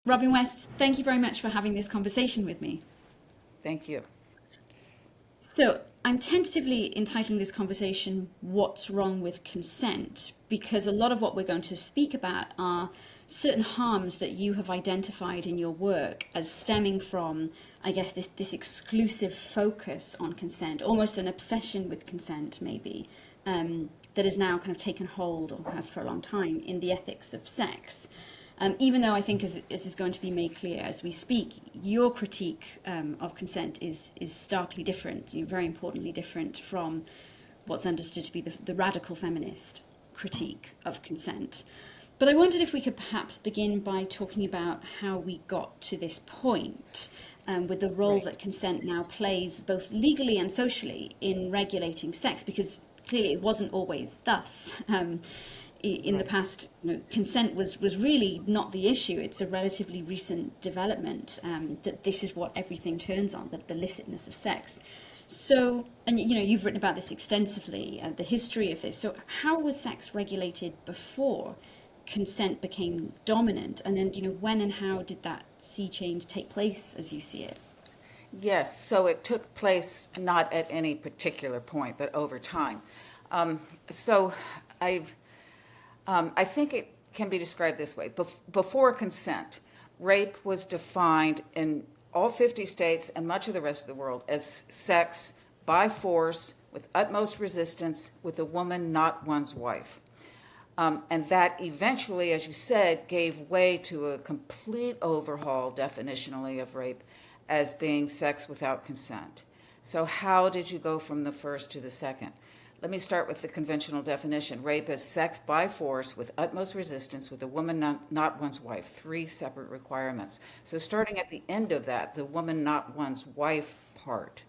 Robin West, thank you very much for having this conversation with me. Thank you. So, I'm tentatively entitling this conversation "What's Wrong with Consent?" because a lot of what we're going to speak about are certain harms that you have identified in your work as stemming from, I guess, this exclusive focus on consent, almost an obsession with consent, maybe, that has now kind of taken hold, or has for a long time, in the ethics of sex. Even though I think, as is going to be made clear as we speak, your critique of consent is starkly different, very importantly different from what's understood to be the radical feminist critique of consent. But I wondered if we could perhaps begin by talking about how we got to this point, with the role Right. that consent now plays, both legally and socially, in regulating sex, because clearly it wasn't always thus. In the Right. past, consent was really not the issue. It's a relatively recent development, that this is what everything turns on, the licitness of sex. So, and you've written about this extensively, the history of this. So, how was sex regulated before consent became dominant? And then, when and how did that sea change take place as you see it? Yes, so it took place not at any particular point, but over time. So I've I think it can be described this way. Before consent, rape was defined in all 50 states and much of the rest of the world as sex by force with utmost resistance with a woman not one's wife. And that eventually, as you said, gave way to a complete overhaul definitionally of rape as being sex without consent. So, how did you go from the first to the second? Let me start with the conventional definition. Rape is sex by force with utmost resistance with a woman not one's wife. Three separate requirements. So, starting at the end of that, the woman not one's wife part.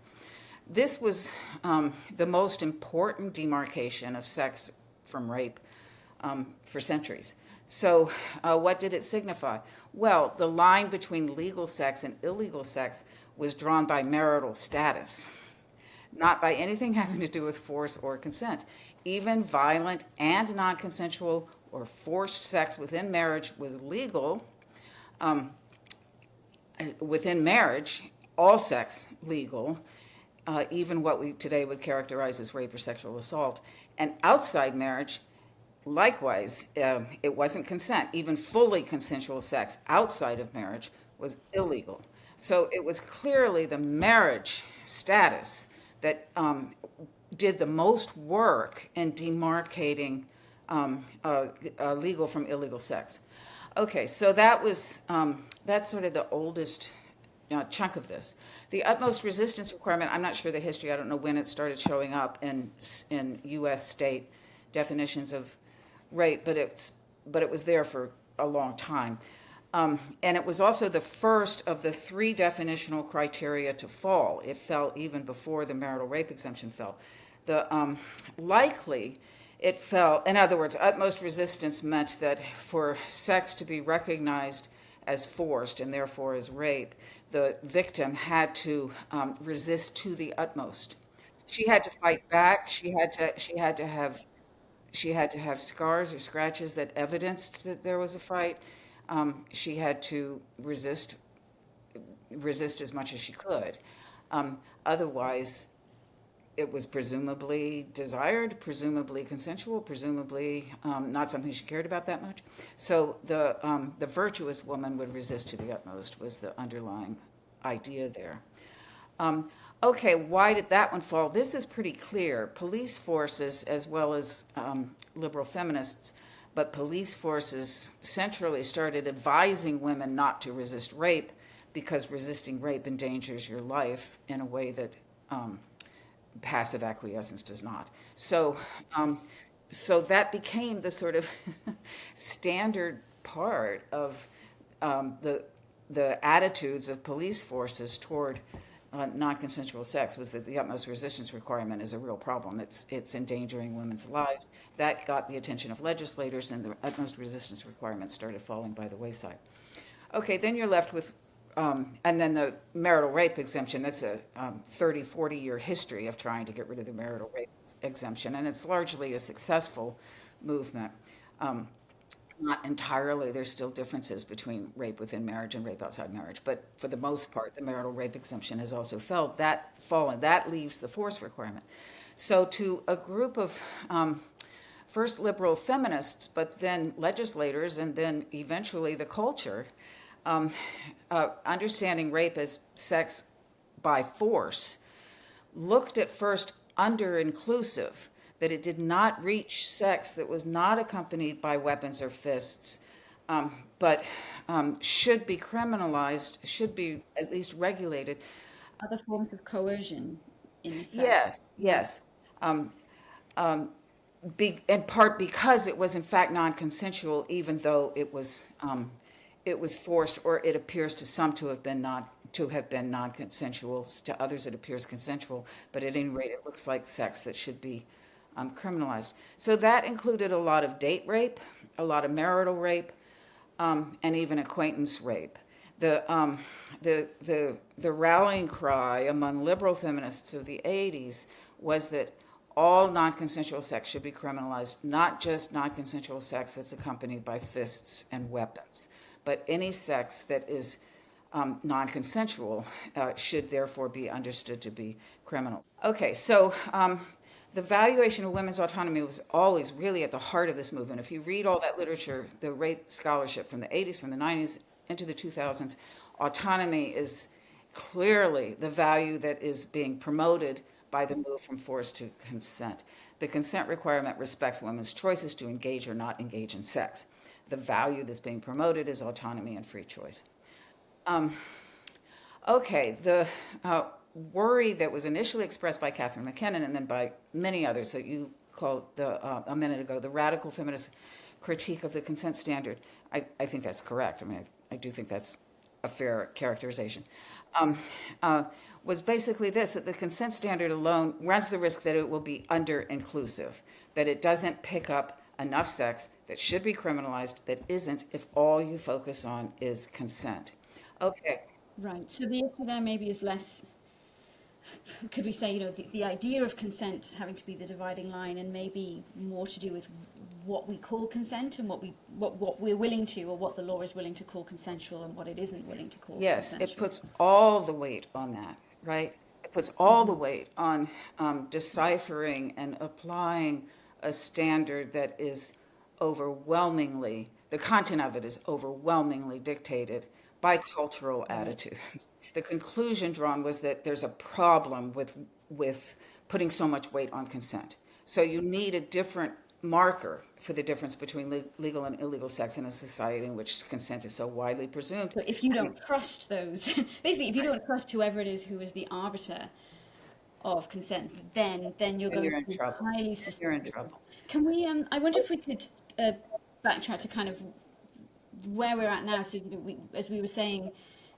This was the most important demarcation of sex from rape for centuries. So, what did it signify? Well, the line between legal sex and illegal sex was drawn by marital status, not by anything having to do with force or consent. Even violent and non consensual or forced sex within marriage was legal. Within marriage, all sex legal, even what we today would characterize as rape or sexual assault. And outside marriage, likewise, it wasn't consent. Even fully consensual sex outside of marriage was illegal. So it was clearly the marriage status that did the most work in demarcating legal from illegal sex. Okay, so that's sort of the oldest chunk of this. The utmost resistance requirement, I'm not sure the history, I don't know when it started showing up in US state definitions of rape, but it was there for a long time. And it was also the first of the three definitional criteria to fall. It fell even before the marital rape exemption fell. Likely, it fell, in other words, utmost resistance meant that for sex to be recognized as forced and therefore as rape, the victim had to resist to the utmost. She had to fight back. She had to have scars or scratches that evidenced that there was a fight. She had to resist as much as she could. Otherwise, it was presumably desired, presumably consensual, presumably not something she cared about that much. So the virtuous woman would resist to the utmost was the underlying idea there. Okay, why did that one fall? This is pretty clear. Police forces, as well as liberal feminists, but police forces centrally started advising women not to resist rape because resisting rape endangers your life in a way that passive acquiescence does not. So that became the sort of standard part of the attitudes of police forces toward non-consensual sex was that the utmost resistance requirement is a real problem. It's endangering women's lives. That got the attention of legislators, and the utmost resistance requirement started falling by the wayside. Okay, then you're left with, and then the marital rape exemption. That's a 30, 40-year history of trying to get rid of the marital rape exemption, and it's largely a successful movement. not entirely. There's still differences between rape within marriage and rape outside marriage. But for the most part, the marital rape exemption has also fallen. That leaves the force requirement. So to a group of first liberal feminists, but then legislators, and then eventually the culture, understanding rape as sex by force, looked at first under-inclusive, that it did not reach sex that was not accompanied by weapons or fists, but should be criminalized, should be at least regulated. Other forms of coercion, in effect. Yes, yes. In part because it was in fact non-consensual, even though it was forced, or it appears to some to have been non-consensual. To others, it appears consensual. But at any rate, it looks like sex that should be criminalized. So that included a lot of date rape, a lot of marital rape, and even acquaintance rape. The rallying cry among liberal feminists of the 80s was that all non-consensual sex should be criminalized, not just non-consensual sex that's accompanied by fists and weapons, but any sex that is non-consensual should therefore be understood to be criminal. Okay, so the valuation of women's autonomy was always really at the heart of this movement. If you read all that literature, the rape scholarship from the 80s, from the 90s into the 2000s, autonomy is clearly the value that is being promoted by the move from force to consent. The consent requirement respects women's choices to engage or not engage in sex. The value that's being promoted is autonomy and free choice. Okay, the worry that was initially expressed by Catherine McKinnon and then by many others that you called a minute ago, the radical feminist critique of the consent standard, I think that's correct. I mean, I do think that's a fair characterization, was basically this, that the consent standard alone runs the risk that it will be under-inclusive, that it doesn't pick up enough sex that should be criminalized that isn't if all you focus on is consent. Okay. Right. So the issue there maybe is less, could we say, the idea of consent having to be the dividing line, and maybe more to do with what we call consent and what we're willing to, or what the law is willing to call consensual and what it isn't willing to call consensual. It puts all the weight on that, right? It puts all the weight on deciphering and applying a standard that is overwhelmingly, the content of it is overwhelmingly dictated by cultural attitudes. The conclusion drawn was that there's a problem with putting so much weight on consent. So you need a different marker for the difference between legal and illegal sex in a society in which consent is so widely presumed. But if you don't trust those, basically, if you don't trust whoever it is who is the arbiter of consent, then you're going to be highly suspicious. You're in trouble. Can we? I wonder if we could backtrack to kind of where we're at now. So, as we were saying,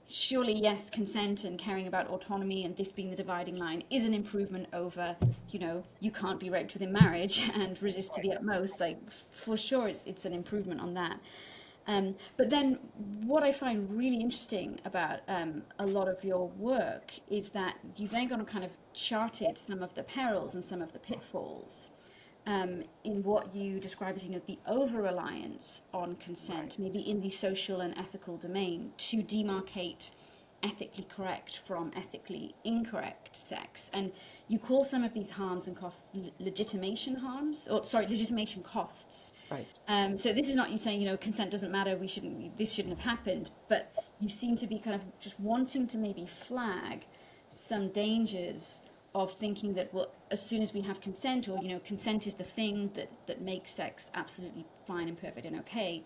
surely, yes, consent and caring about autonomy and this being the dividing line is an improvement over, you can't be raped within marriage and resist to the utmost. Like, for sure, it's an improvement on that. But then what I find really interesting about a lot of your work is that you've then gone and kind of charted some of the perils and some of the pitfalls in what you describe as, the over-reliance on consent, maybe in the social and ethical domain, to demarcate ethically correct from ethically incorrect sex. And you call some of these harms and costs legitimation costs. Right. So this is not you saying, consent doesn't matter, this shouldn't have happened, but you seem to be kind of just wanting to maybe flag some dangers of thinking that, well, as soon as we have consent, or, consent is the thing that makes sex absolutely fine and perfect and okay,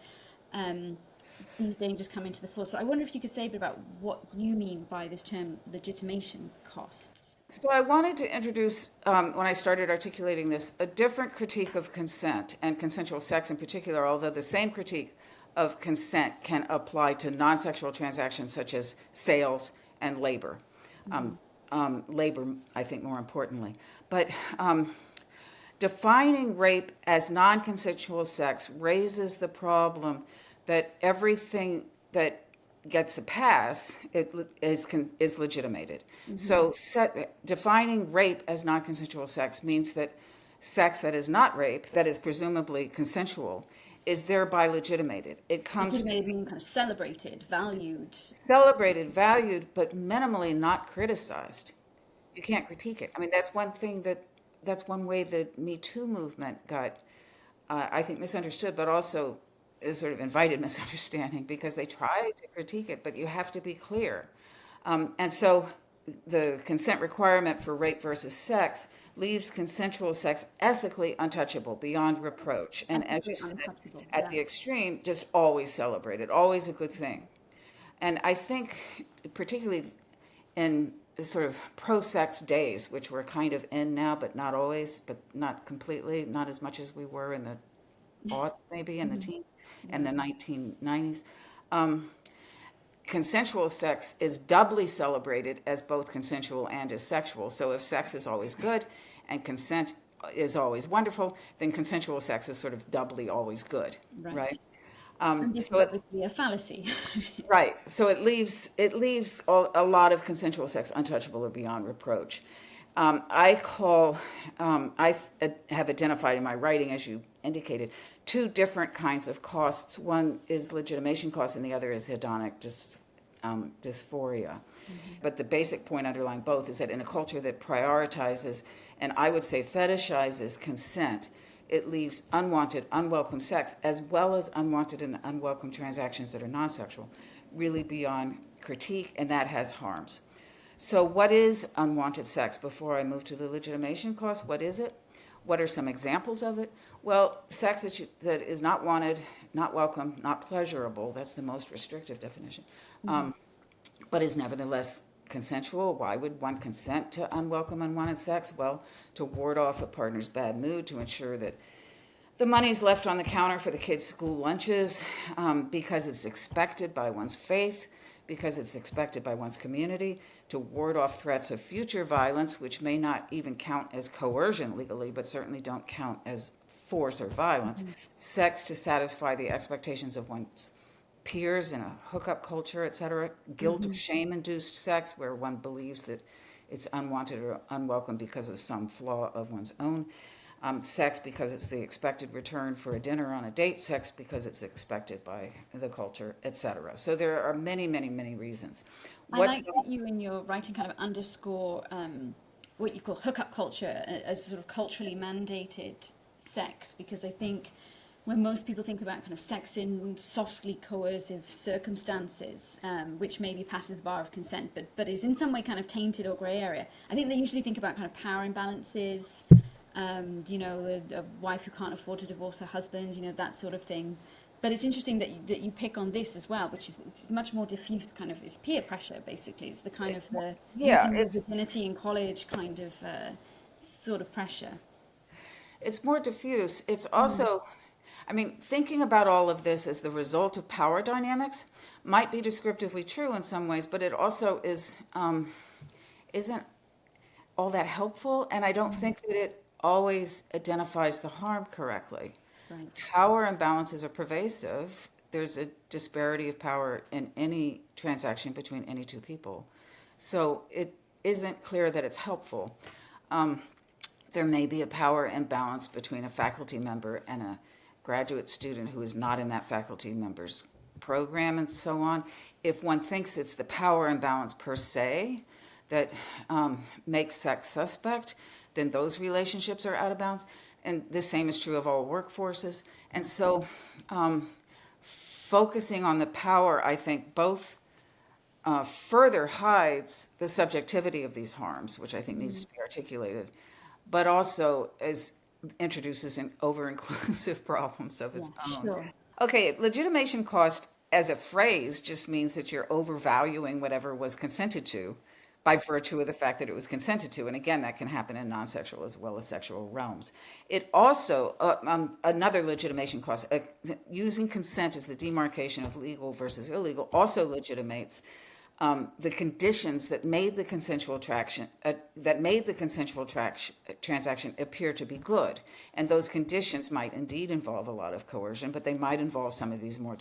these dangers come into the fore. So I wonder if you could say a bit about what you mean by this term legitimation costs. So I wanted to introduce, when I started articulating this, a different critique of consent and consensual sex in particular, although the same critique of consent can apply to non-sexual transactions such as sales and labor. Labor, I think, more importantly. But defining rape as non-consensual sex raises the problem that everything that gets a pass is legitimated. So defining rape as non-consensual sex means that sex that is not rape, that is presumably consensual, is thereby legitimated. It comes to Legitimately being kind of celebrated, valued. celebrated, valued, but minimally not criticized. You can't critique it. I mean, that's one way the Me Too movement got, I think, misunderstood, but also is sort of invited misunderstanding because they tried to critique it, but you have to be clear. And so the consent requirement for rape versus sex leaves consensual sex ethically untouchable, beyond reproach. And as you Ethically said, untouchable. at Yeah. the extreme, just always celebrated, always a good thing. And I think, particularly in sort of pro-sex days, which we're kind of in now, but not always, but not completely, not as much as we were in the aughts, maybe in the teens and the 1990s. Consensual sex is doubly celebrated as both consensual and as sexual. So if sex is always good and consent is always wonderful, then consensual sex is sort of doubly always good, Right. right? And this is obviously a fallacy. Right. So it leaves a lot of consensual sex untouchable or beyond reproach. I have identified in my writing, as you indicated, two different kinds of costs. One is legitimation costs, and the other is hedonic dysphoria. But the basic point underlying both is that in a culture that prioritizes, and I would say fetishizes consent, it leaves unwanted, unwelcome sex, as well as unwanted and unwelcome transactions that are non-sexual, really beyond critique, and that has harms. So what is unwanted sex? Before I move to the legitimation cost, what is it? What are some examples of it? Well, sex that is not wanted, not welcome, not pleasurable, that's the most restrictive definition, but is nevertheless consensual. Why would one consent to unwelcome, unwanted sex? Well, to ward off a partner's bad mood, to ensure that the money's left on the counter for the kids' school lunches, because it's expected by one's faith, because it's expected by one's community, to ward off threats of future violence, which may not even count as coercion legally, but certainly don't count as force or violence. Sex to satisfy the expectations of one's peers in a hookup culture, etc. Guilt or shame-induced sex, where one believes that it's unwanted or unwelcome because of some flaw of one's own. Sex because it's the expected return for a dinner on a date. Sex because it's expected by the culture, etc. So there are many, many, many reasons. I like that you in your writing kind of underscore what you call hookup culture as sort of culturally mandated sex, because I think when most people think about kind of sex in softly coercive circumstances, which maybe passes the bar of consent, but is in some way kind of tainted or grey area, I think they usually think about kind of power imbalances, a wife who can't afford to divorce her husband, that sort of thing. But it's interesting that you pick on this as well, which is it's much more diffuse, kind of, it's peer pressure, basically. It's the kind of the losing your virginity in college kind of sort of pressure. It's more diffuse. It's also, I mean, thinking about all of this as the result of power dynamics might be descriptively true in some ways, but it also isn't all that helpful, and I don't think that it always identifies the harm correctly. Right. Power imbalances are pervasive. There's a disparity of power in any transaction between any two people. So it isn't clear that it's helpful. There may be a power imbalance between a faculty member and a graduate student who is not in that faculty member's program and so on. If one thinks it's the power imbalance per se that makes sex suspect, then those relationships are out of bounds. And the same is true of all workforces. And so focusing on the power, I think, both further hides the subjectivity of these harms, which I think needs to be articulated, but also introduces an over-inclusive problems of its own. Sure. Okay, legitimation cost as a phrase just means that you're overvaluing whatever was consented to by virtue of the fact that it was consented to. And again, that can happen in non-sexual as well as sexual realms. It also, another legitimation cost, using consent as the demarcation of legal versus illegal, also legitimates the conditions that made the consensual transaction appear to be good, and those conditions might indeed involve a lot of coercion, but they might involve some of these more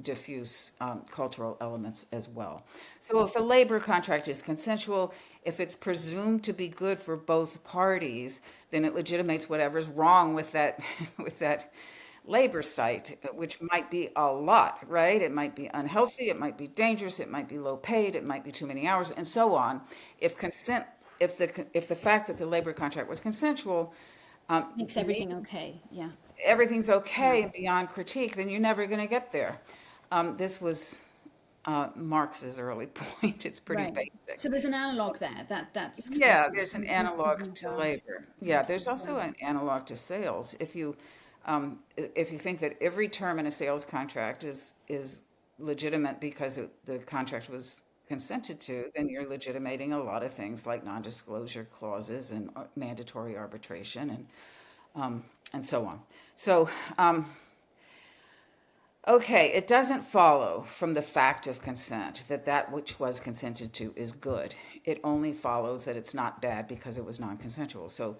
diffuse cultural elements as well. So, if a labor contract is consensual, if it's presumed to be good for both parties, then it legitimates whatever's wrong with that with that labor site, which might be a lot, right? It might be unhealthy, it might be dangerous, it might be low paid, it might be too many hours, and so on. If consent, if the fact that the labor contract was consensual Makes everything okay. Yeah. everything's okay and beyond critique, then you're never going to get there. This was Marx's early point. It's pretty Right. basic. So there's an analog there. That's kind Yeah, of there's an what analog we've to labor. Yeah, there's also an analog to sales. If you think that every term in a sales contract is legitimate because the contract was consented to, then you're legitimating a lot of things like non-disclosure clauses and mandatory arbitration and so on. So, okay, it doesn't follow from the fact of consent that that which was consented to is good. It only follows that it's not bad because it was non-consensual. So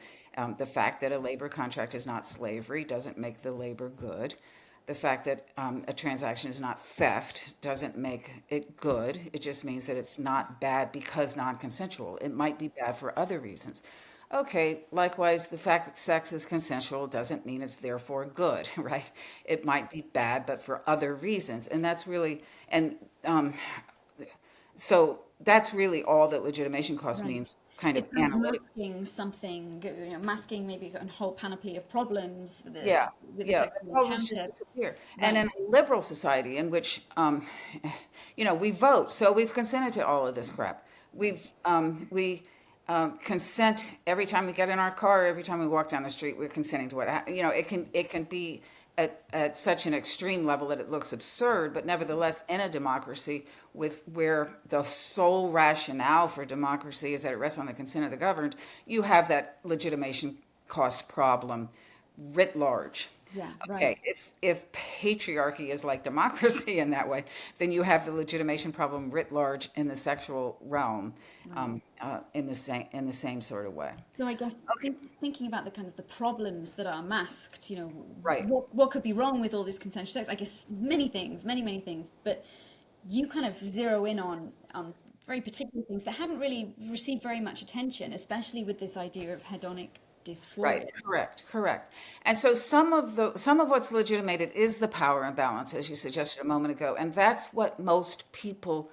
the fact that a labor contract is not slavery doesn't make the labor good. The fact that a transaction is not theft doesn't make it good. It just means that it's not bad because non-consensual. It might be bad for other reasons. Okay, likewise, the fact that sex is consensual doesn't mean it's therefore good, right? It might be bad, but for other reasons. And that's really, and so that's really all that legitimation cost right. means, kind of It's kind of analytic. masking something, masking maybe a whole panoply of problems Yeah, with the yeah, the sexual problems just encounter. disappear. And Right. in a liberal society in which, we vote, so we've consented to all of this crap. We consent every time we get in our car, every time we walk down the street, we're consenting to it can be at such an extreme level that it looks absurd, but nevertheless, in a democracy with where the sole rationale for democracy is that it rests on the consent of the governed, you have that legitimation cost problem writ large. Yeah, right. Okay, if patriarchy is like democracy in that way, then you have the legitimation problem writ large in the sexual realm, Right. in the same sort of way. So I guess thinking about the kind of the problems that are masked, Right. what could be wrong with all this consensual sex? I guess many things, many things. But you kind of zero in on very particular things that haven't really received very much attention, especially with this idea of hedonic Right, dysphoria. correct. And so some of what's legitimated is the power imbalance, as you suggested a moment ago, and that's what most people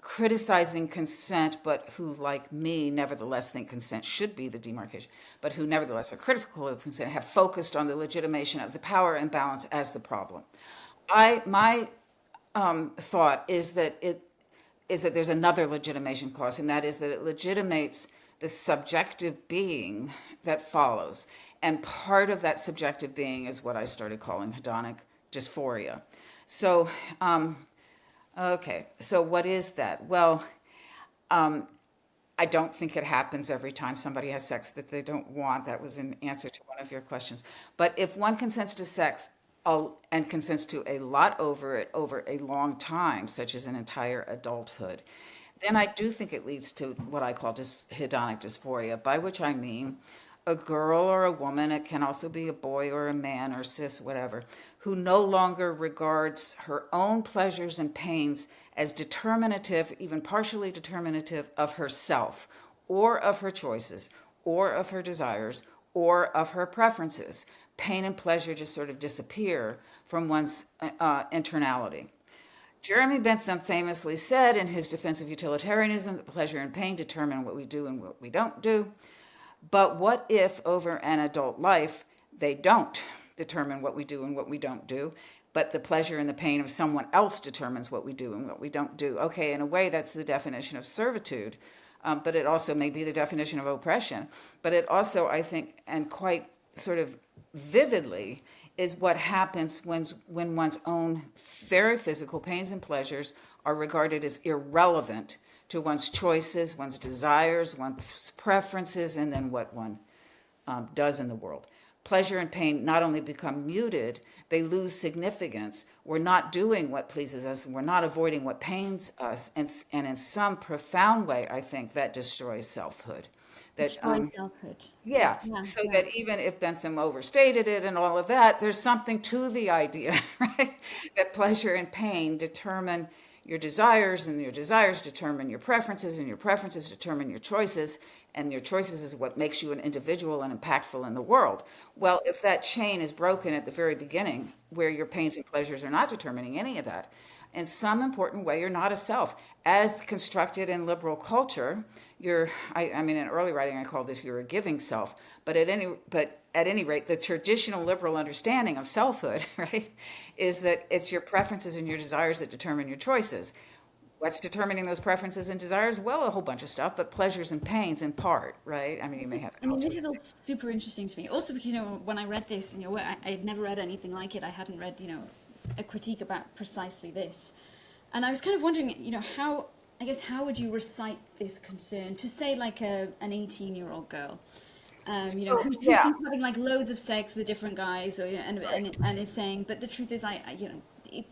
criticizing consent, but who, like me, nevertheless think consent should be the demarcation, but who nevertheless are critical of consent, have focused on the legitimation of the power imbalance as the problem. My thought is that there's another legitimation clause, and that is that it legitimates the subjective being that follows. And part of that subjective being is what I started calling hedonic dysphoria. So, okay, so what is that? Well, I don't think it happens every time somebody has sex that they don't want. That was in answer to one of your questions. But if one consents to sex and consents to a lot over it over a long time, such as an entire adulthood, then I do think it leads to what I call just hedonic dysphoria, by which I mean a girl or a woman, it can also be a boy or a man or cis, whatever, who no longer regards her own pleasures and pains as determinative, even partially determinative of herself or of her choices or of her desires or of her preferences. Pain and pleasure just sort of disappear from one's internality. Jeremy Bentham famously said in his defense of utilitarianism that pleasure and pain determine what we do and what we don't do. But what if over an adult life they don't determine what we do and what we don't do, but the pleasure and the pain of someone else determines what we do and what we don't do? Okay, in a way, that's the definition of servitude, but it also may be the definition of oppression. But it also, I think, and quite sort of vividly, is what happens when one's own very physical pains and pleasures are regarded as irrelevant to one's choices, one's desires, one's preferences, and then what one does in the world. pleasure and pain not only become muted, they lose significance. We're not doing what pleases us, we're not avoiding what pains us, and in some profound way, I think that destroys selfhood. That Destroy selfhood. yeah, Yeah, so yeah. that even if Bentham overstated it and all of that, there's something to the idea, right? That pleasure and pain determine your desires, and your desires determine your preferences, and your preferences determine your choices, and your choices is what makes you an individual and impactful in the world. Well, if that chain is broken at the very beginning, where your pains and pleasures are not determining any of that, in some important way, you're not a self. As constructed in liberal culture, I mean, in early writing, I called this you're a giving self. But at any rate, the traditional liberal understanding of selfhood, right, is that it's your preferences and your desires that determine your choices. What's determining those preferences and desires? Well, a whole bunch of stuff, but pleasures and pains in part, right? I mean, you may have I mean, this is all altruistic. super interesting to me. Also, because, when I read this, I had never read anything like it. I hadn't read, a critique about precisely this. And I was kind of wondering, I guess, how would you recite this concern to, say, like an 18-year-old girl, So, who yeah, seems having like loads of sex with different guys, or, right. and is saying, but the truth is, Don't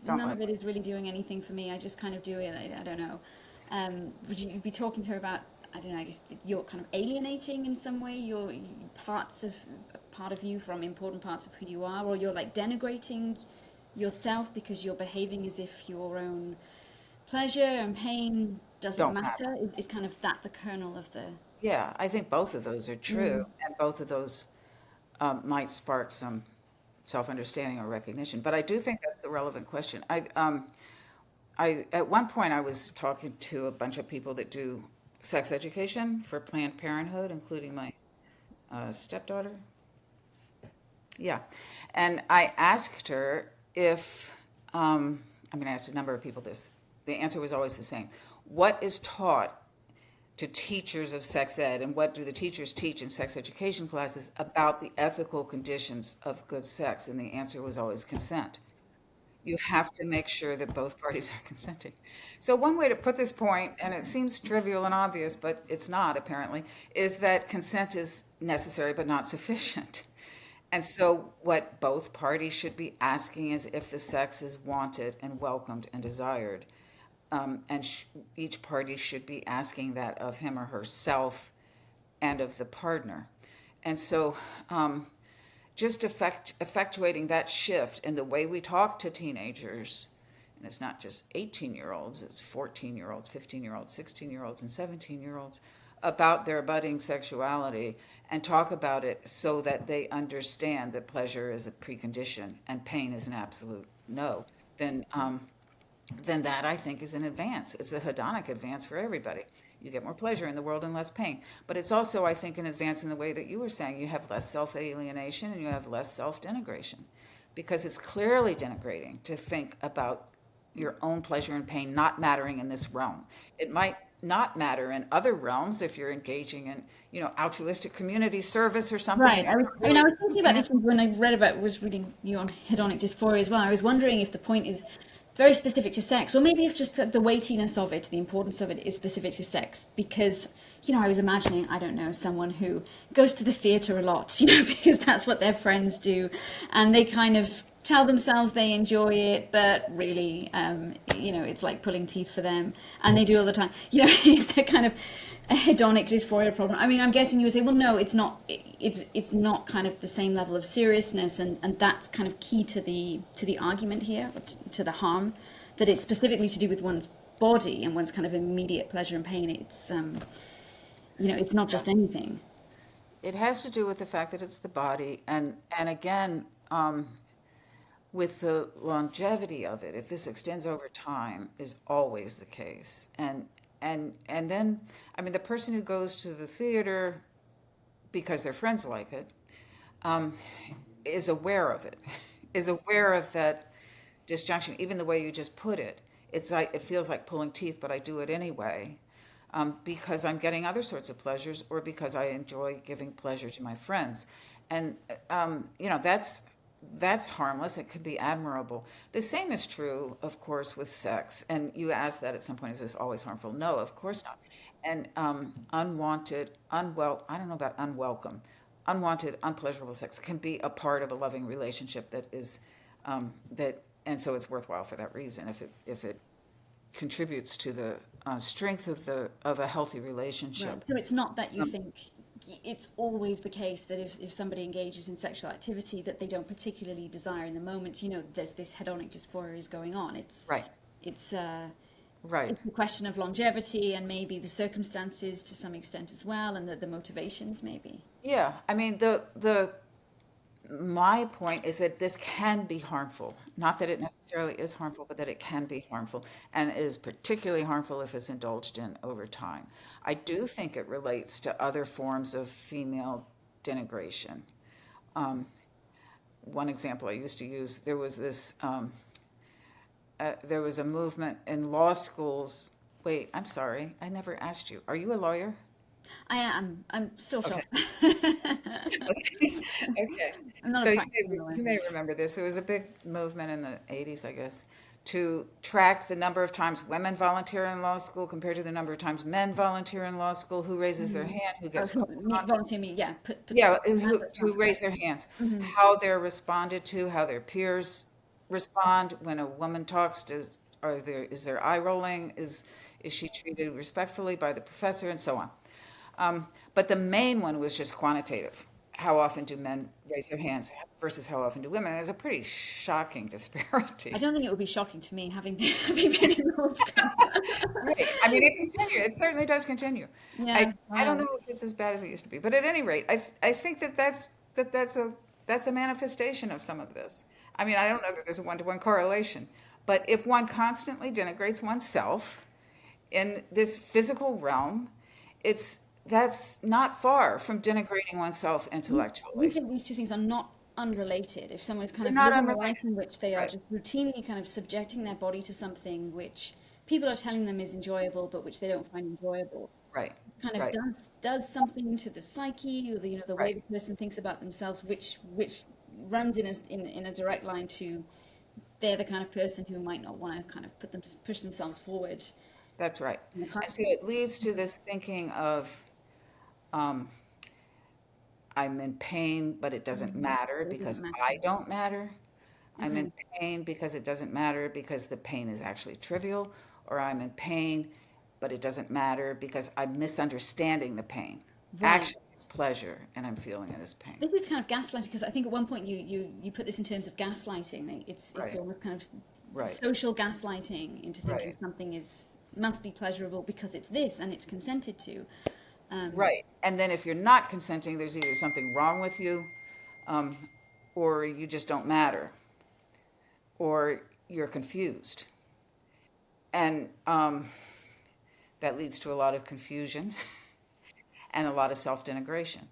none like of it is really doing anything for me. I just kind of do it. I don't know. Would you be talking to her about, I don't know, I guess you're kind of alienating in some way your part of you from important parts of who you are, or you're like denigrating yourself because you're behaving as if your own pleasure and pain doesn't don't matter. matter? Is kind of that the kernel of the. Yeah, I think both of those are true, Mm. and both of those might spark some self-understanding or recognition. But I do think that's the relevant question. At one point, I was talking to a bunch of people that do sex education for Planned Parenthood, including my stepdaughter. Yeah, and I asked her if, I mean, I asked a number of people this. The answer was always the same. What is taught to teachers of sex ed, and what do the teachers teach in sex education classes about the ethical conditions of good sex? And the answer was always consent. You have to make sure that both parties are consenting. So, one way to put this point, and it seems trivial and obvious, but it's not apparently, is that consent is necessary but not sufficient. And so, what both parties should be asking is if the sex is wanted and welcomed and desired. And each party should be asking that of him or herself and of the partner. And so, just effectuating that shift in the way we talk to teenagers, and it's not just 18-year-olds, it's 14-year-olds, 15-year-olds, 16-year-olds, and 17-year-olds, about their budding sexuality, and talk about it so that they understand that pleasure is a precondition and pain is an absolute no, then then that I think is an advance. It's a hedonic advance for everybody. You get more pleasure in the world and less pain. But it's also, I think, an advance in the way that you were saying. You have less self alienation and you have less self denigration. Because it's clearly denigrating to think about your own pleasure and pain not mattering in this realm. It might not matter in other realms if you're engaging in, altruistic community service or something. Right. And you're I really, was thinking about this when I was reading you on hedonic dysphoria as well. I was wondering if the point is very specific to sex, or maybe if just the weightiness of it, the importance of it is specific to sex. Because, I was imagining, I don't know, someone who goes to the theatre a lot, because that's what their friends do, and they kind of tell themselves they enjoy it, but really, it's like pulling teeth for them, and they do it all the time. Is there kind of a hedonic dysphoria problem? I mean, I'm guessing you would say, well, no, it's not. It's not kind of the same level of seriousness, and that's kind of key to the argument here, or to the harm, that it's specifically to do with one's body and one's kind of immediate pleasure and pain. It's it's not just anything. it has to do with the fact that it's the body, and again, with the longevity of it, if this extends over time, is always the case. And then, I mean, the person who goes to the theater because their friends like it, um, is aware of it, is aware of that disjunction. Even the way you just put it, it's like it feels like pulling teeth, but I do it anyway, because I'm getting other sorts of pleasures, or because I enjoy giving pleasure to my friends, and that's harmless. It could be admirable. The same is true, of course, with sex. And you asked that at some point, is this always harmful? No, of course not. And unwanted, I don't know about unwelcome, unwanted, unpleasurable sex can be a part of a loving relationship that is that, and so it's worthwhile for that reason. If it contributes to the strength of a healthy relationship. Right. So it's not that you think it's always the case that if somebody engages in sexual activity that they don't particularly desire in the moment, there's this hedonic dysphoria is going on. Right. It's Right. it's a question of longevity and maybe the circumstances to some extent as well, and the motivations maybe. Yeah. I mean, the my point is that this can be harmful. Not that it necessarily is harmful, but that it can be harmful, and it is particularly harmful if it's indulged in over time. I do think it relates to other forms of female denigration. One example I used to use, there was a movement in law schools. Wait, I'm sorry, I never asked you. Are you a lawyer? I am. I'm sort Okay. of. Okay. I'm not So a you practicing may, lawyer. you may remember this. There was a big movement in the 80s, I guess, to track the number of times women volunteer in law school compared to the number of times men volunteer in law school, who raises their hand, who Oh, gets called on. volunteer me, yeah. Put Yeah, an and advert, who sounds raise correct. their hands, how they're responded to, how their peers respond when a woman talks. Is there eye rolling? Is she treated respectfully by the professor, and so on. But the main one was just quantitative. How often do men raise their hands versus how often do women? It was a pretty shocking I disparity. don't think it would be shocking to me having having been in law school. Right. I mean, it continues. It certainly does continue. Yeah, I don't wow. know if it's as bad as it used to be, but at any rate, I think that's a manifestation of some of this. I mean, I don't know that there's a one-to-one correlation, but if one constantly denigrates oneself in this physical realm, that's not far from denigrating oneself You intellectually. think these two things are not unrelated? If someone's kind They're of not living a life unrelated. in which they are Right. just routinely kind of subjecting their body to something which people are telling them is enjoyable, but which they don't find enjoyable, Right. kind of Right. does something to the psyche or the way Right. the person thinks about themselves, which runs in a direct line to they're the kind of person who might not want to kind of push themselves forward That's right. in the And so context. it leads to this thinking of um, I'm in pain, but it doesn't matter But it doesn't because matter. I don't matter. I'm Okay. in pain because it doesn't matter because the pain is actually trivial, or I'm in pain, but it doesn't matter because I'm misunderstanding the pain. Right. Actually, it's pleasure, and I'm feeling it as pain. This is kind of gaslighting because I think at one point you put this in terms of gaslighting. Like it's Right. almost kind of Right. social gaslighting into thinking Right. something is must be pleasurable because it's this and it's consented to. Right. And then if you're not consenting, there's either something wrong with you, um, or you just don't matter, or you're confused. And that leads to a lot of confusion and a lot of self denigration.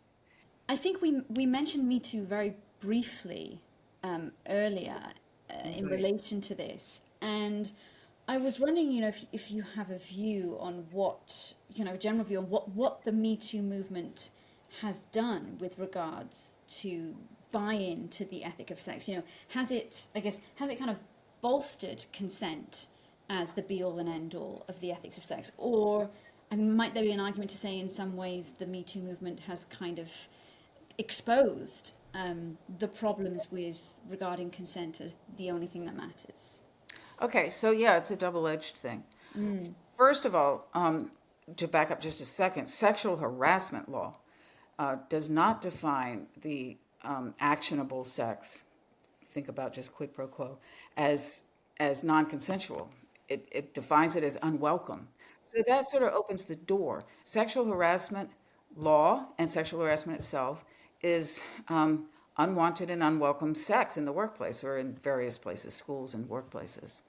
I think we mentioned Me Too very briefly earlier in Right. relation to this, and I was wondering, if you have a view on a general view on what the Me Too movement has done with regards to buy-in to the ethic of sex. Has it kind of bolstered consent as the be-all and end-all of the ethics of sex, or I mean, might there be an argument to say in some ways the Me Too movement has kind of exposed the problems with regarding consent as the only thing that matters? Okay, so yeah, it's a double edged thing. First of all, to back up just a second, sexual harassment law does not define the actionable sex, think about just quid pro quo, as non-consensual. It defines it as unwelcome. So that sort of opens the door. Sexual harassment law and sexual harassment itself is unwanted and unwelcome sex in the workplace or in various places, schools and workplaces.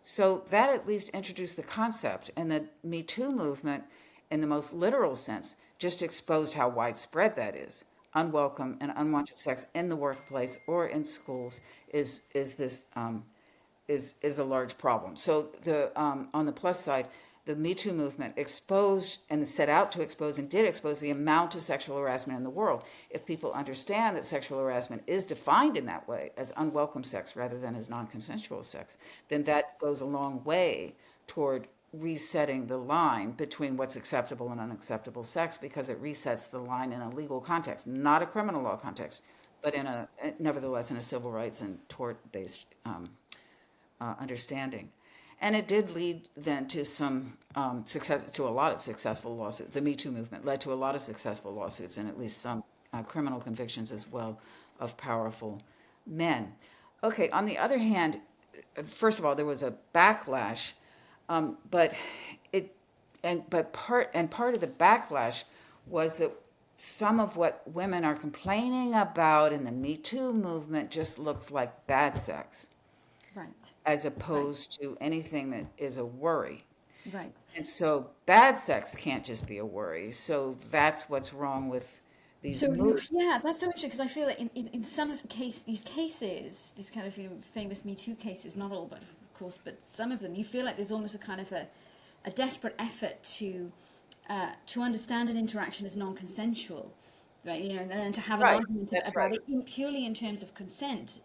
So that at least introduced the concept, and the Me Too movement, in the most literal sense, just exposed how widespread that is. Unwelcome and unwanted sex in the workplace or in schools is a large problem. So on the plus side, the Me Too movement exposed and set out to expose and did expose the amount of sexual harassment in the world. If people understand that sexual harassment is defined in that way, as unwelcome sex rather than as non-consensual sex, then that goes a long way toward resetting the line between what's acceptable and unacceptable sex, because it resets the line in a legal context, not a criminal law context, but nevertheless in a civil rights and tort-based understanding. And it did lead then to some to a lot of successful lawsuits. The Me Too movement led to a lot of successful lawsuits and at least some criminal convictions as well of powerful men. Okay, on the other hand, first of all, there was a backlash, but part of the backlash was that some of what women are complaining about in the Me Too movement just looks like bad sex, Right. as opposed to anything that is a worry. Right. And so bad sex can't just be a worry. So that's what's wrong with these So moves. yeah, that's so interesting because I feel that in some of these cases, these kind of famous Me Too cases, not all, but of course, but some of them, you feel like there's almost a kind of a desperate effort to understand an interaction as non-consensual, right? And then to have an Right. argument That's about right. it purely in terms of consent,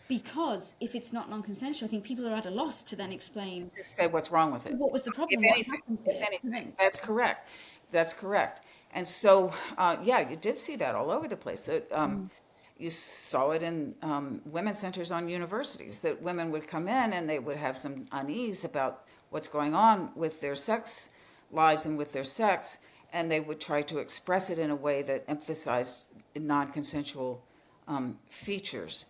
because if it's not non-consensual, I think people are at a loss to then explain Just say what's wrong with it. what was the If problem, what anything, happened if here. anything, that's correct. That's correct. And so, yeah, you did see that all over the place. You saw it in women's centers on universities, that women would come in and they would have some unease about what's going on with their sex lives and with their sex, and they would try to express it in a way that emphasized non-consensual features.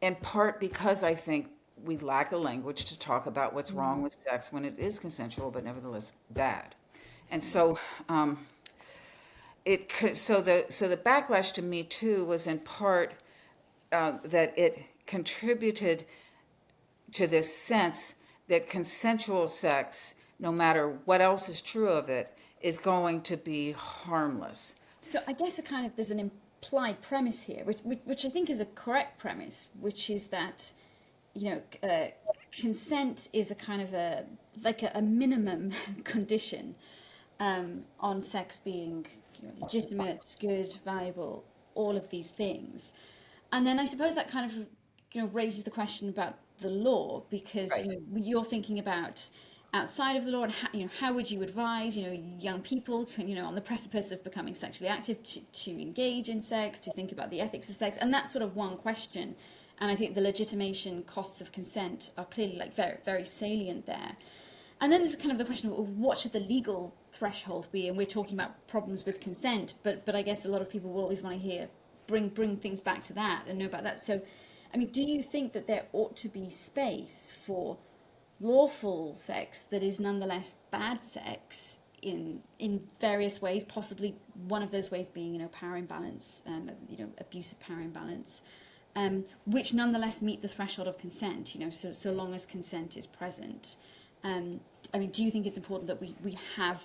In part because I think we lack a language to talk about what's wrong with sex when it is consensual but nevertheless bad. And so the backlash to Me Too was in part that it contributed to this sense that consensual sex, no matter what else is true of it, is going to be harmless. So I guess there's an implied premise here, which I think is a correct premise, which is that consent is a kind of a minimum condition on sex being legitimate, good, valuable, all of these things. And then I suppose that kind of raises the question about the law, because Right. you're thinking about outside of the law, and how would you advise young people on the precipice of becoming sexually active to engage in sex, to think about the ethics of sex, and that's sort of one question. And I think the legitimation costs of consent are clearly like very, very salient there. And then there's kind of the question of what should the legal threshold be? And we're talking about problems with consent, but I guess a lot of people will always want to bring things back to that and know about that. So, I mean, do you think that there ought to be space for lawful sex that is nonetheless bad sex in various ways, possibly one of those ways being power imbalance, abusive power imbalance, which nonetheless meet the threshold of consent, so long as consent is present? I mean, do you think it's important that we have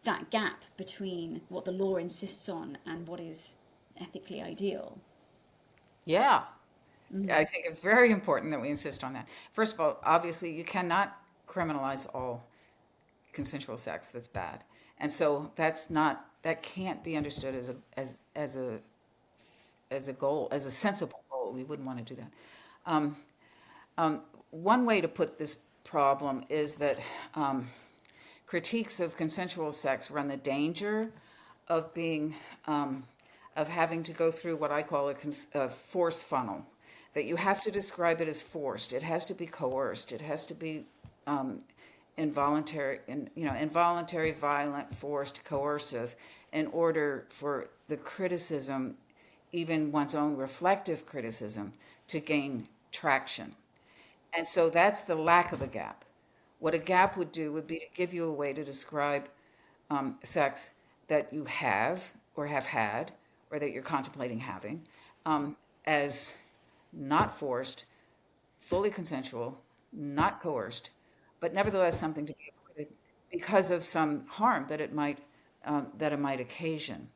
that gap between what the law insists on and what is ethically ideal? Yeah, I think it's very important that we insist on that. First of all, obviously, you cannot criminalize all consensual sex that's bad, and so that can't be understood as a goal, as a sensible goal. We wouldn't want to do that. One way to put this problem is that critiques of consensual sex run the danger of being of having to go through what I call a force funnel. That you have to describe it as forced. It has to be coerced. It has to be involuntary, violent, forced, coercive, in order for the criticism, even one's own reflective criticism, to gain traction. And so that's the lack of a gap. What a gap would do would be to give you a way to describe sex that you have or have had or that you're contemplating having as not forced, fully consensual, not coerced, but nevertheless something to be avoided because of some harm that it might occasion.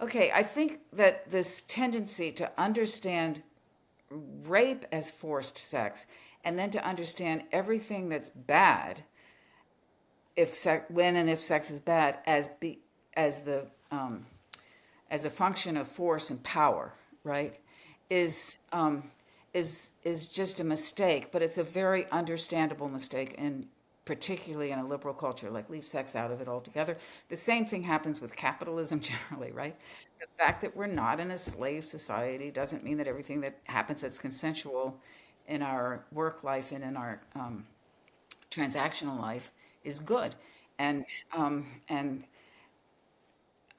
Okay, I think that this tendency to understand rape as forced sex and then to understand everything that's bad, when and if sex is bad, as a function of force and power, right, is is just a mistake, but it's a very understandable mistake, and particularly in a liberal culture, like leave sex out of it altogether. The same thing happens with capitalism generally, right? The fact that we're not in a slave society doesn't mean that everything that happens that's consensual in our work life and in our transactional life is good. And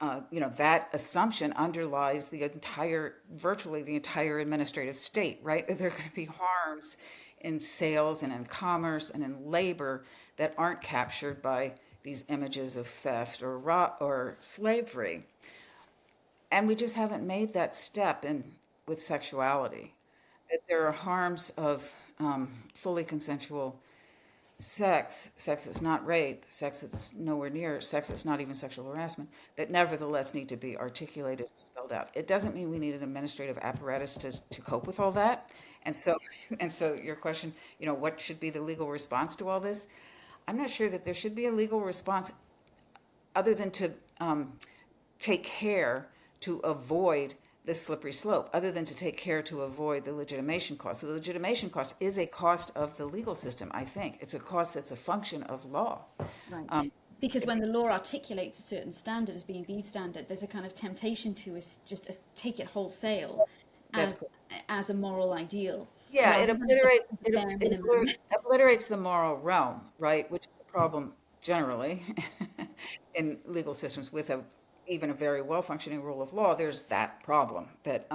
that assumption underlies virtually the entire administrative state, right? That there are going to be harms in sales and in commerce and in labor that aren't captured by these images of theft or slavery. And we just haven't made that step in with sexuality. That there are harms of fully consensual sex that's not rape, sex that's nowhere near, sex that's not even sexual harassment, that nevertheless need to be articulated and spelled out. It doesn't mean we need an administrative apparatus to cope with all that. And so, and so your question, what should be the legal response to all this? I'm not sure that there should be a legal response other than to take care to avoid the slippery slope, other than to take care to avoid the legitimation cost. The legitimation cost is a cost of the legal system, I think. It's a cost that's a function of law. Right. Because when the law articulates a certain standard as being the standard, there's a kind of temptation to just take it wholesale That's as, as a moral ideal. Yeah, it rather than obliterates the bare minimum. obliterates the moral realm, right? Which is a problem generally in legal systems with even a very well functioning rule of law. There's that problem that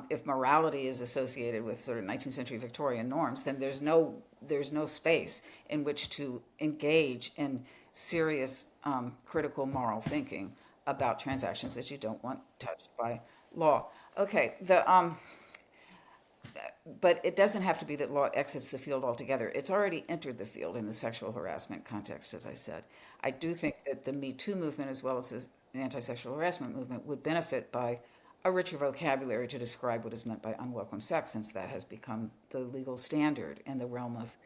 if morality is associated with sort of 19th century Victorian norms, then there's no space in which to engage in serious critical moral thinking about transactions that you don't want touched by law. Okay, but it doesn't have to be that law exits the field altogether. It's already entered the field in the sexual harassment context, as I said. I do think that the Me Too movement, as well as the anti-sexual harassment movement, would benefit by a richer vocabulary to describe what is meant by unwelcome sex, since that has become the legal standard in the realm of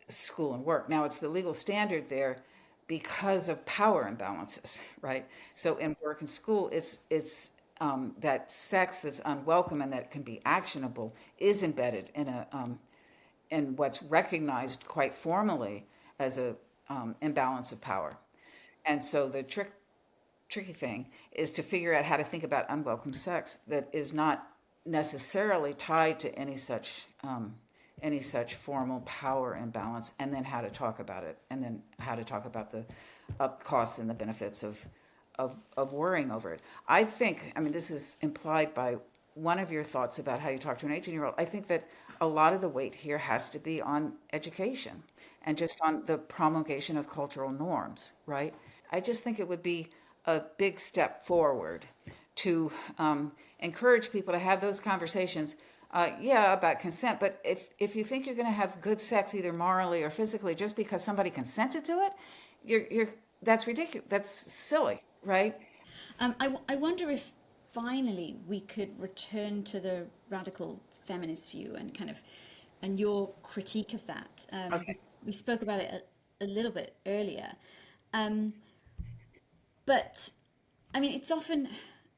school and work. Now, it's the legal standard there because of power imbalances, right? So in work and school, it's that sex that's unwelcome and that can be actionable is embedded in what's recognized quite formally as a imbalance of power. And so the tricky thing is to figure out how to think about unwelcome sex that is not necessarily tied to any such formal power imbalance, and then how to talk about it, and then how to talk about the costs and the benefits of worrying over it. I think, this is implied by one of your thoughts about how you talk to an 18-year-old. I think that a lot of the weight here has to be on education and just on the promulgation of cultural norms, right? I just think it would be a big step forward to encourage people to have those conversations, about consent. But if you think you're going to have good sex, either morally or physically, just because somebody consented to it, that's ridiculous. That's silly, right? I wonder if finally we could return to the radical feminist view and your critique of that. Okay. We spoke about it a little bit earlier. But it's often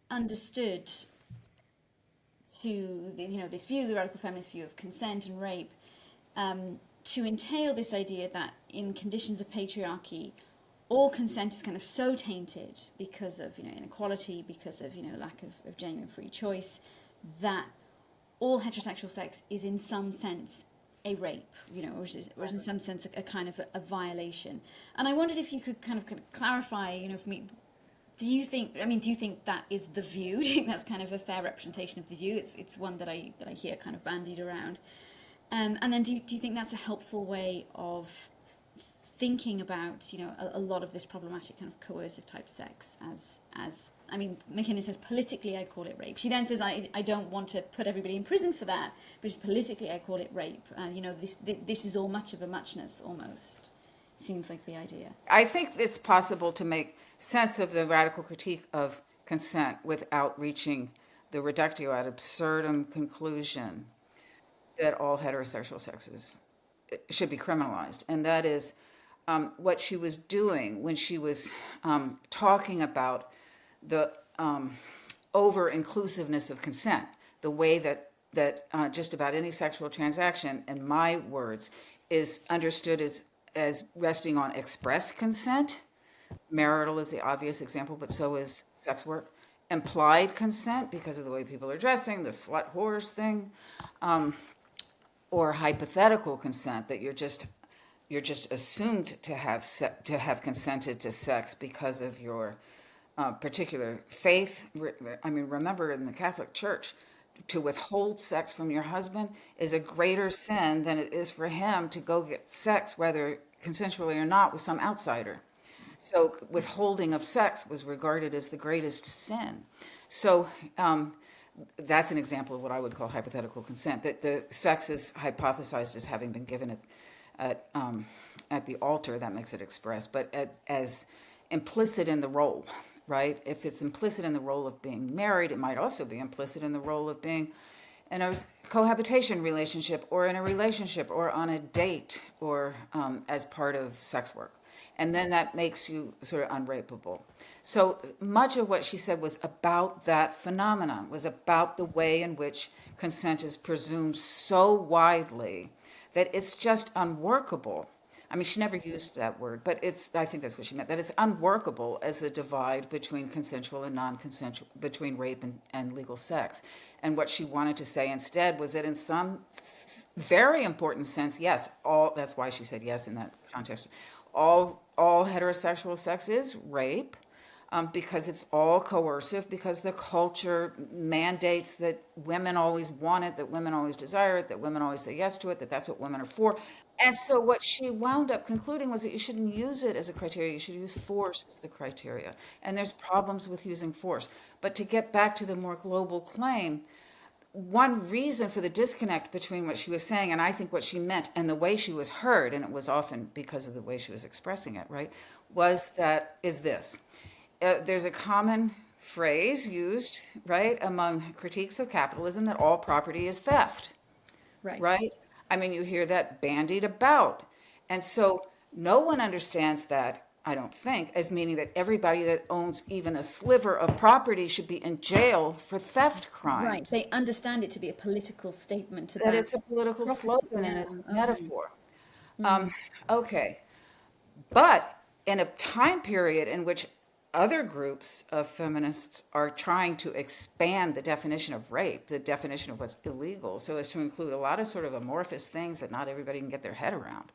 understood to this view, the radical feminist view of consent and rape, to entail this idea that in conditions of patriarchy, all consent is kind of so tainted because of inequality, because of lack of genuine free choice, that all heterosexual sex is in some sense a rape, or is in some sense a kind of a violation. And I wondered if you could kind of clarify, for me, do you think that is the view? Do you think that's kind of a fair representation of the view? It's one that I hear kind of bandied around. And then do you think that's a helpful way of thinking about a lot of this problematic kind of coercive type sex as McKinnon says politically I call it rape. She then says I don't want to put everybody in prison for that, but politically I call it rape. This is all much of a muchness almost. Seems like the idea. I think it's possible to make sense of the radical critique of consent without reaching the reductio ad absurdum conclusion that all heterosexual sexes should be criminalized. And that is what she was doing when she was talking about the over-inclusiveness of consent, the way that that just about any sexual transaction, in my words, is understood as resting on express consent. Marital is the obvious example, but so is sex work. Implied consent because of the way people are dressing, the slut whores thing, or hypothetical consent that you're just assumed to have consented to sex because of your particular faith. I mean, remember in the Catholic Church, to withhold sex from your husband is a greater sin than it is for him to go get sex, whether consensually or not, with some outsider. So withholding of sex was regarded as the greatest sin. So that's an example of what I would call hypothetical consent. That the sex is hypothesized as having been given at the altar. That makes it express, but as implicit in the role, right? If it's implicit in the role of being married, it might also be implicit in the role of being in a cohabitation relationship, or in a relationship, or on a date, or as part of sex work. And then that makes you sort of unrapeable. So much of what she said was about that phenomenon, was about the way in which consent is presumed so widely that it's just unworkable. I mean, she never used that word, but I think that's what she meant, that it's unworkable as a divide between consensual and non-consensual, between rape and legal sex. And what she wanted to say instead was that in some very important sense, yes, that's why she said yes in that context, all heterosexual sex is rape, because it's all coercive, because the culture mandates that women always want it, that women always desire it, that women always say yes to it, that that's what women are for. And so what she wound up concluding was that you shouldn't use it as a criteria, you should use force as the criteria. And there's problems with using force. But to get back to the more global claim, one reason for the disconnect between what she was saying and I think what she meant and the way she was heard, and it was often because of the way she was expressing it, right, is this. There's a common phrase used, right, among critiques of capitalism that all property is theft, Right. right? I mean, you hear that bandied about. And so no one understands that, I don't think, as meaning that everybody that owns even a sliver of property should be in jail for theft Right. crimes. They understand it to be a political statement That about it's a political property. slogan and Yeah. it's a Okay. metaphor. Okay. But in a time period in which other groups of feminists are trying to expand the definition of rape, the definition of what's illegal, so as to include a lot of sort of amorphous things that not everybody can get their head around,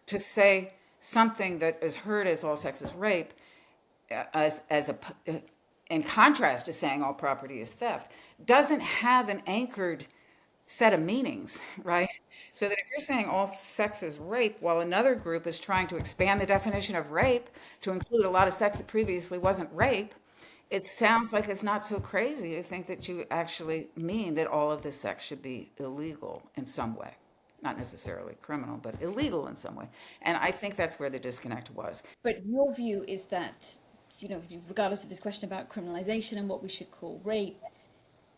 to say something that is heard as all sex is rape, in contrast to saying all property is theft, doesn't have an anchored set of meanings, right? So that if you're saying all sex is rape, while another group is trying to expand the definition of rape to include a lot of sex that previously wasn't rape, it sounds like it's not so crazy to think that you actually mean that all of this sex should be illegal in some way. Not necessarily criminal, but illegal in some way. And I think that's where the disconnect was. But your view is that, regardless of this question about criminalization and what we should call rape,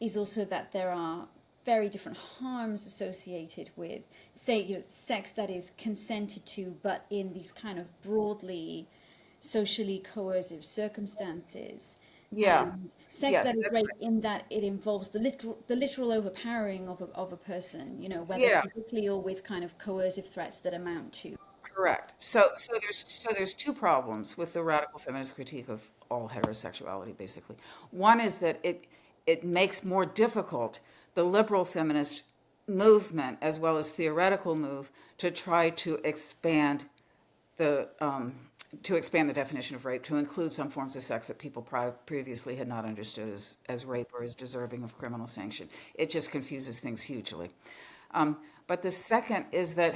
is also that there are very different harms associated with, say, sex that is consented to, but in these kind of broadly socially coercive circumstances, Yeah. and sex Yes, that is that's rape right. in that it involves the literal overpowering of a person, whether Yeah. physically or with kind of coercive threats that amount to. Correct. So there's two problems with the radical feminist critique of all heterosexuality, basically. One is that it makes more difficult the liberal feminist movement as well as theoretical move to try the to expand the definition of rape to include some forms of sex that people previously had not understood as rape or as deserving of criminal sanction. It just confuses things hugely. But the second is that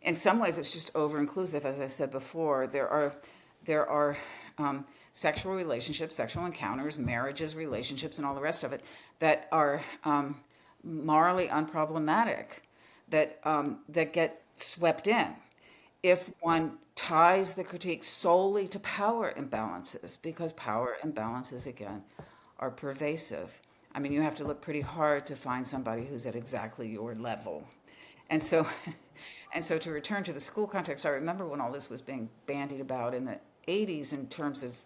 in some ways, it's just over-inclusive. As I said before, there are sexual relationships, sexual encounters, marriages, relationships, and all the rest of it that are morally unproblematic, that get swept in if one ties the critique solely to power imbalances, because power imbalances, again, are pervasive. I mean, you have to look pretty hard to find somebody who's at exactly your level. And so, and so to return to the school context, I remember when all this was being bandied about in the 80s in terms of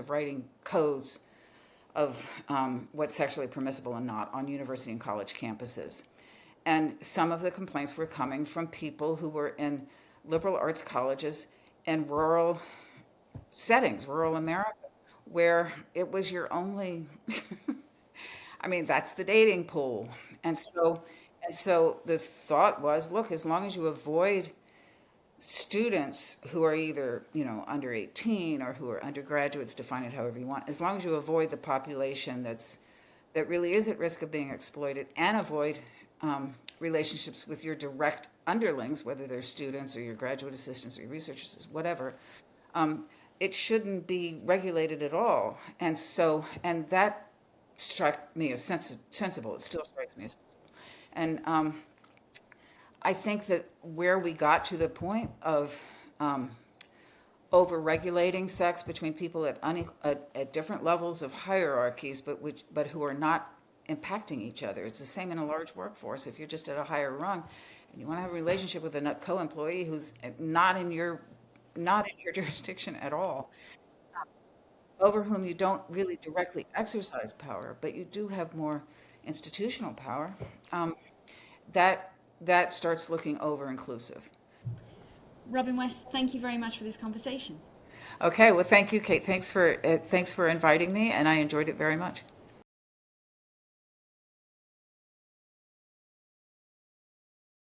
writing codes what's sexually permissible and not on university and college campuses. And some of the complaints were coming from people who were in liberal arts colleges in rural settings, rural America, where it was your only, I mean, that's the dating pool. And so the thought was, look, as long as you avoid students who are either, under 18 or who are undergraduates, define it however you want, as long as you avoid the population that really is at risk of being exploited, and avoid relationships with your direct underlings, whether they're students or your graduate assistants or your research assistants, whatever, it shouldn't be regulated at all. And that struck me as sensible. It still strikes me as sensible. And I think that where we got to the point of over-regulating sex between people at different levels of hierarchies, but who are not impacting each other. It's the same in a large workforce. If you're just at a higher rung and you want to have a relationship with a co-employee who's not in your jurisdiction at all, over whom you don't really directly exercise power, but you do have more institutional power, that starts looking over-inclusive. Robin West, thank you very much for this conversation. Okay, well, thank you, Kate. Thanks for inviting me, and I enjoyed it very much.